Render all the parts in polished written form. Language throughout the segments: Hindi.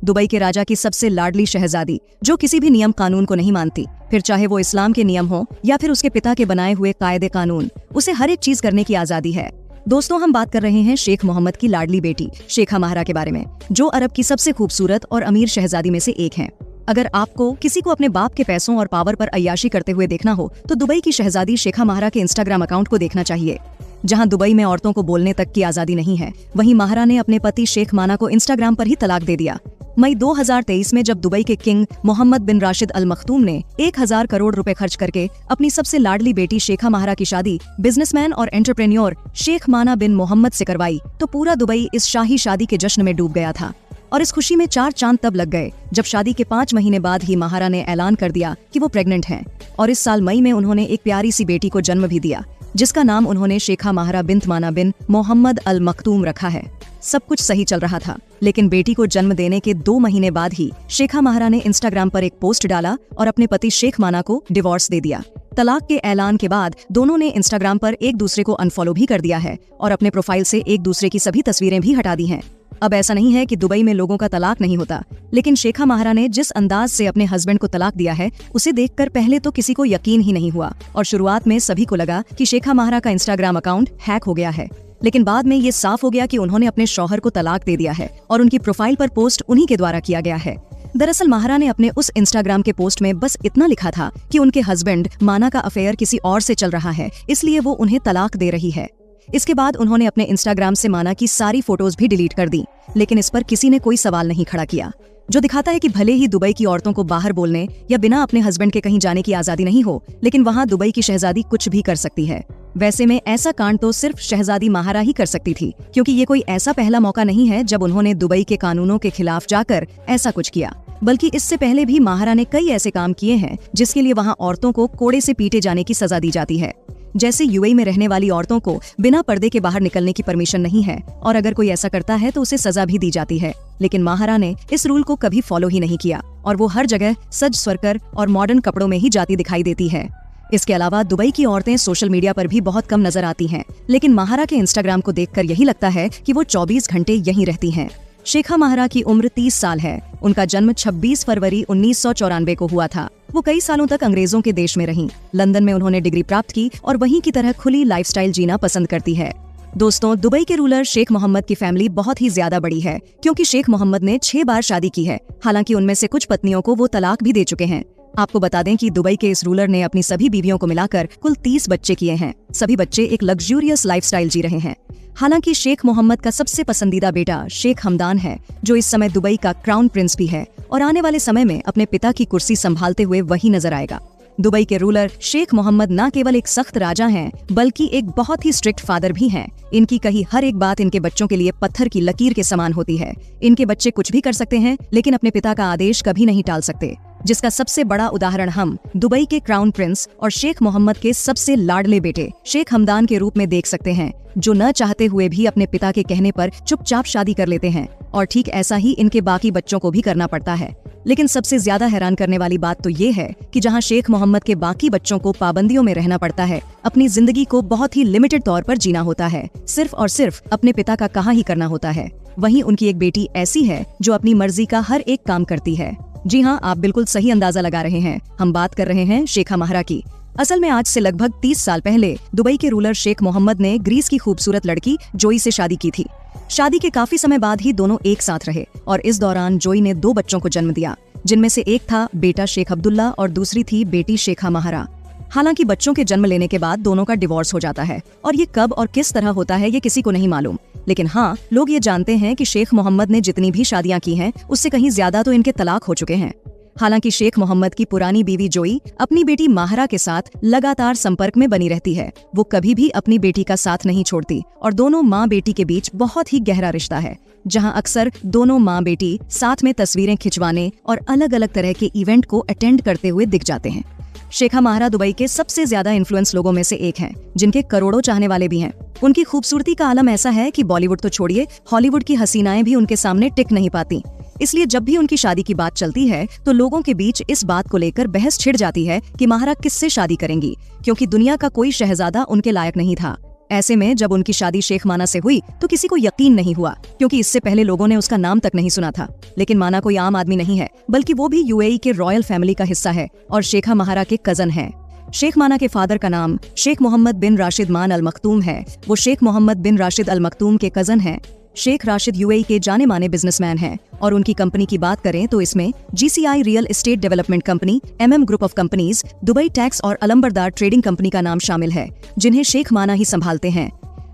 दुबई के राजा की सबसे लाडली शहजादी, जो किसी भी नियम कानून को नहीं मानती, फिर चाहे वो इस्लाम के नियम हो या फिर उसके पिता के बनाए हुए कायदे कानून, उसे हर एक चीज करने की आजादी है। दोस्तों, हम बात कर रहे हैं शेख मोहम्मद की लाडली बेटी शेखा महारा के बारे में, जो अरब की सबसे खूबसूरत और अमीर शहजादी में से एक हैं। अगर आपको किसी को अपने बाप के पैसों और पावर पर अय्याशी करते हुए देखना हो तो दुबई की शहजादी शेखा महारा के इंस्टाग्राम अकाउंट को देखना चाहिए। जहां दुबई में औरतों को बोलने तक की आजादी नहीं है, वहीं महारा ने अपने पति शेख माना को इंस्टाग्राम पर ही तलाक दे दिया। मई 2023 में जब दुबई के किंग मोहम्मद बिन राशिद अल मखतूम ने 1000 करोड़ रुपए खर्च करके अपनी सबसे लाडली बेटी शेखा महारा की शादी बिजनेसमैन और एंटरप्रेन्योर शेख माना बिन मोहम्मद से करवाई, तो पूरा दुबई इस शाही शादी के जश्न में डूब गया था। और इस खुशी में 4 चांद तब लग गए जब शादी के 5 महीने बाद ही महारा ने ऐलान कर दिया कि वो प्रेग्नेंट हैं। और इस साल मई में उन्होंने एक प्यारी सी बेटी को जन्म भी दिया, जिसका नाम उन्होंने शेखा महारा बिन्त माना बिन मोहम्मद अल मखतूम रखा है। सब कुछ सही चल रहा था, लेकिन बेटी को जन्म देने के 2 महीने बाद ही शेखा महारा ने इंस्टाग्राम पर एक पोस्ट डाला और अपने पति शेख माना को डिवोर्स दे दिया। तलाक के ऐलान के बाद दोनों ने इंस्टाग्राम पर एक दूसरे को अनफॉलो भी कर दिया है और अपने प्रोफाइल से एक दूसरे की सभी तस्वीरें भी हटा दी हैं। अब ऐसा नहीं है कि दुबई में लोगों का तलाक नहीं होता, लेकिन शेखा महारा ने जिस अंदाज से अपने हस्बैंड को तलाक दिया है, उसे देखकर पहले तो किसी को यकीन ही नहीं हुआ और शुरुआत में सभी को लगा कि शेखा महारा का इंस्टाग्राम अकाउंट हैक हो गया है। लेकिन बाद में ये साफ हो गया कि उन्होंने अपने शौहर को तलाक दे दिया है और उनकी प्रोफाइल पर पोस्ट उन्हीं के द्वारा किया गया है। दरअसल महारा ने अपने उस इंस्टाग्राम के पोस्ट में बस इतना लिखा था कि उनके हस्बैंड माना का अफेयर किसी और से चल रहा है, इसलिए वो उन्हें तलाक दे रही है। इसके बाद उन्होंने अपने इंस्टाग्राम से माना की सारी फोटोज भी डिलीट कर दी, लेकिन इस पर किसी ने कोई सवाल नहीं खड़ा किया, जो दिखाता है कि भले ही दुबई की औरतों को बाहर बोलने या बिना अपने हस्बैंड के कहीं जाने की आजादी नहीं हो, लेकिन वहाँ दुबई की शहजादी कुछ भी कर सकती है। वैसे में ऐसा कांड तो सिर्फ शहजादी महारा ही कर सकती थी, क्योंकि ये कोई ऐसा पहला मौका नहीं है जब उन्होंने दुबई के कानूनों के खिलाफ जाकर ऐसा कुछ किया, बल्कि इससे पहले भी महारा ने कई ऐसे काम किए हैं जिसके लिए वहाँ औरतों को कोड़े से पीटे जाने की सजा दी जाती है। जैसे यूएई में रहने वाली औरतों को बिना पर्दे के बाहर निकलने की परमिशन नहीं है, और अगर कोई ऐसा करता है तो उसे सजा भी दी जाती है। लेकिन महारा ने इस रूल को कभी फॉलो ही नहीं किया और वो हर जगह सज स्वरकर और मॉडर्न कपड़ों में ही जाती दिखाई देती है। इसके अलावा दुबई की औरतें सोशल मीडिया पर भी बहुत कम नजर आती हैं, लेकिन महारा के इंस्टाग्राम को देखकर यही लगता है कि वो 24 घंटे यहीं रहती हैं। शेखा महारा की उम्र 30 साल है। उनका जन्म 26 फरवरी 1994 को हुआ था। वो कई सालों तक अंग्रेजों के देश में रहीं। लंदन में उन्होंने डिग्री प्राप्त की और वहीं की तरह खुली लाइफस्टाइल जीना पसंद करती है। दोस्तों, दुबई के रूलर शेख मोहम्मद की फैमिली बहुत ही ज्यादा बड़ी है, क्योंकि शेख मोहम्मद ने 6 बार शादी की है। हालांकि उनमें से कुछ पत्नियों को वो तलाक भी दे चुके हैं। आपको बता दें कि दुबई के इस रूलर ने अपनी सभी बीवियों को मिलाकर कुल 30 बच्चे किए हैं। सभी बच्चे एक लग्जूरियस लाइफस्टाइल जी रहे हैं। हालांकि शेख मोहम्मद का सबसे पसंदीदा बेटा शेख हमदान है, जो इस समय दुबई का क्राउन प्रिंस भी है और आने वाले समय में अपने पिता की कुर्सी संभालते हुए वही नजर आएगा। दुबई के रूलर शेख मोहम्मद न केवल एक सख्त राजा हैं, बल्कि एक बहुत ही स्ट्रिक्ट फादर भी हैं। इनकी कही हर एक बात इनके बच्चों के लिए पत्थर की लकीर के समान होती है। इनके बच्चे कुछ भी कर सकते हैं, लेकिन अपने पिता का आदेश कभी नहीं टाल सकते, जिसका सबसे बड़ा उदाहरण हम दुबई के क्राउन प्रिंस और शेख मोहम्मद के सबसे लाडले बेटे शेख हमदान के रूप में देख सकते हैं, जो न चाहते हुए भी अपने पिता के कहने पर चुपचाप शादी कर लेते हैं। और ठीक ऐसा ही इनके बाकी बच्चों को भी करना पड़ता है। लेकिन सबसे ज्यादा हैरान करने वाली बात तो ये है कि जहां शेख मोहम्मद के बाकी बच्चों को पाबंदियों में रहना पड़ता है, अपनी जिंदगी को बहुत ही लिमिटेड तौर पर जीना होता है। सिर्फ और सिर्फ अपने पिता का कहा ही करना होता है। वहीं उनकी एक बेटी ऐसी है जो अपनी मर्जी का हर एक काम करती है। जी हाँ, आप बिल्कुल सही अंदाजा लगा रहे हैं। हम बात कर रहे हैं शेखा महारा की। असल में आज से लगभग 30 साल पहले दुबई के रूलर शेख मोहम्मद ने ग्रीस की खूबसूरत लड़की जोई से शादी की थी। शादी के काफी समय बाद ही दोनों एक साथ रहे और इस दौरान जोई ने 2 बच्चों को जन्म दिया, जिनमें से एक था बेटा शेख अब्दुल्ला और दूसरी थी बेटी शेखा महारा। हालांकि बच्चों के जन्म लेने के बाद दोनों का डिवोर्स हो जाता है और ये कब और किस तरह होता है ये किसी को नहीं मालूम। लेकिन हाँ, लोग ये जानते हैं कि शेख मोहम्मद ने जितनी भी शादियां की हैं, उससे कहीं ज्यादा तो इनके तलाक हो चुके हैं। हालांकि शेख मोहम्मद की पुरानी बीवी जोई अपनी बेटी माहरा के साथ लगातार संपर्क में बनी रहती है। वो कभी भी अपनी बेटी का साथ नहीं छोड़ती और दोनों माँ बेटी के बीच बहुत ही गहरा रिश्ता है, जहां अक्सर दोनों माँ बेटी साथ में तस्वीरें खिंचवाने और अलग अलग तरह के इवेंट को अटेंड करते हुए दिख जाते हैं। शेखा महारा दुबई के सबसे ज्यादा इन्फ्लुएंस लोगों में से एक हैं, जिनके करोड़ों चाहने वाले भी हैं। उनकी खूबसूरती का आलम ऐसा है कि बॉलीवुड तो छोड़िए, हॉलीवुड की हसीनाएं भी उनके सामने टिक नहीं पाती। इसलिए जब भी उनकी शादी की बात चलती है तो लोगों के बीच इस बात को लेकर बहस छिड़ जाती है कि महारा किससे शादी करेंगी, क्योंकि दुनिया का कोई शहजादा उनके लायक नहीं था। ऐसे में जब उनकी शादी शेख माना से हुई तो किसी को यकीन नहीं हुआ, क्योंकि इससे पहले लोगों ने उसका नाम तक नहीं सुना था। लेकिन माना कोई आम आदमी नहीं है, बल्कि वो भी यूएई के रॉयल फैमिली का हिस्सा है और शेखा महारा के कजन हैं। शेख माना के फादर का नाम शेख मोहम्मद बिन राशिद मान अल मखतूम है। वो शेख मोहम्मद बिन राशिद अल मखतूम के कजन हैं। शेख राशिद यूएई के जाने माने बिजनेसमैन हैं और उनकी कंपनी की बात करें तो इसमें GCI real estate development company, MM group of companies, Dubai tax और अलंबरदार ट्रेडिंग कंपनी का नाम शामिल है, जिन्हें शेख माना ही संभालते हैं।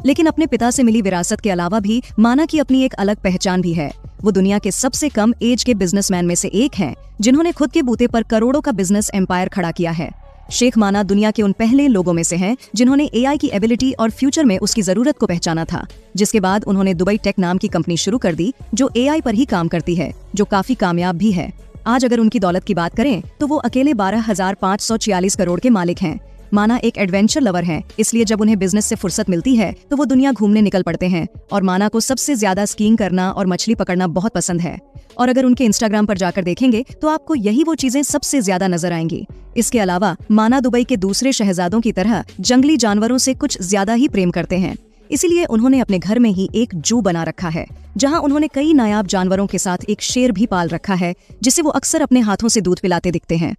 लेकिन अपने पिता से मिली विरासत के अलावा भी माना की अपनी एक अलग पहचान भी है। वो दुनिया के सबसे कम एज के बिजनेसमैन में से एक हैं, जिन्होंने खुद के बूते पर करोड़ों का बिजनेस एम्पायर खड़ा किया है। शेख माना दुनिया के उन पहले लोगों में से हैं जिन्होंने एआई की एबिलिटी और फ्यूचर में उसकी जरूरत को पहचाना था, जिसके बाद उन्होंने दुबई टेक नाम की कंपनी शुरू कर दी, जो एआई पर ही काम करती है, जो काफी कामयाब भी है। आज अगर उनकी दौलत की बात करें तो वो अकेले 12,546 करोड़ के मालिक हैं। माना एक एडवेंचर लवर हैं, इसलिए जब उन्हें बिजनेस से फुर्सत मिलती है तो वो दुनिया घूमने निकल पड़ते हैं। और माना को सबसे ज्यादा स्कीइंग करना और मछली पकड़ना बहुत पसंद है। और अगर उनके इंस्टाग्राम पर जाकर देखेंगे तो आपको यही वो चीजें सबसे ज्यादा नजर आएंगी। इसके अलावा माना दुबई के दूसरे शहजादों की तरह जंगली जानवरों से कुछ ज्यादा ही प्रेम करते हैं। इसीलिए उन्होंने अपने घर में ही एक जू बना रखा है, जहां उन्होंने कई नायाब जानवरों के साथ एक शेर भी पाल रखा है, जिसे वो अक्सर अपने हाथों से दूध पिलाते दिखते हैं।